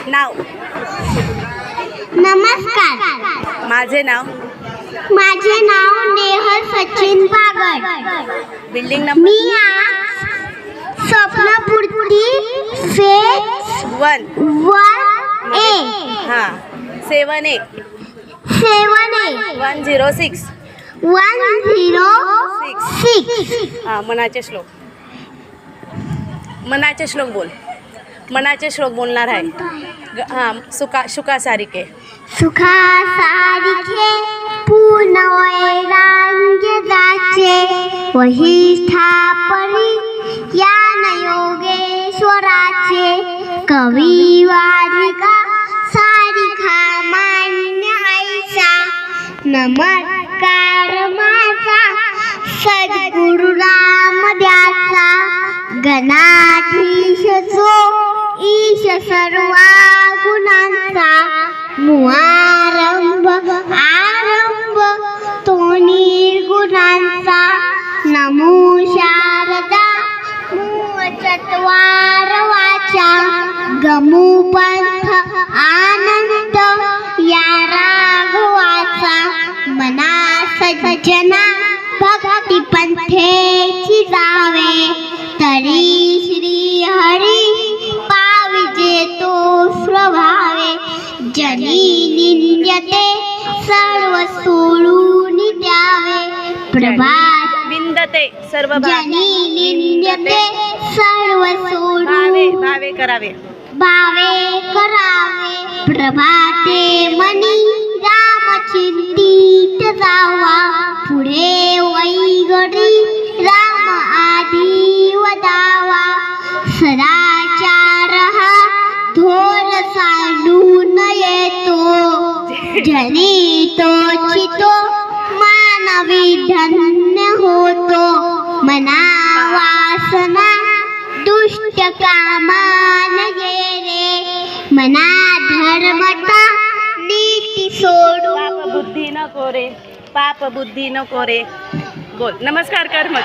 नाव. नमस्कार, माझे नाव. माझे नाव नेहल सचिन बागड. Building number. मी आज स्वप्नपूर्ती फेज 1. 1A हां 7A 7A 106. 106. हां मनाचे श्लोक. मनाचे श्लोक बोल. मनाचे श्लोक बोलणार आहे. हां शुका सारिके. सुखा सारिखे पूर्ण वैराग्याचे वहिष्ठापरी यान योगेश्वराचे कवी वारिका सारिखा मान्य ऐसा नमस्कार माझा सद्गुरु रामद्याचा गणाधीश जो ईश सर्वा गुणांचा मुआरंभ आरंभ तो निर्गुणांचा नमो शारदा चत्वार वाचा गमू पंथ आनंद या राघवाचा मना सज्जना भक्ती पंथेची जावे तरी श्री हरी पाविजे तो स्वभावे जनी निंद्यते सर्व सोडून द्यावे प्रभात विंदते सर्व जनी निंद्यते सर्व सोडून भावे करावे. भावे करावे प्रभाते मनी राम चिंतित जावा पुढे वैगडी राम आधी वदावा सदाचार हा थोर सांडून येतो जनी तो चितो मानवी धन्य होतो मना वासना दुष्ट कामान गेले मना धर्मता नीती सोडू पाप बुद्धी न कोरे. पाप बुद्धी न कोरे बोल. नमस्कार कर मग.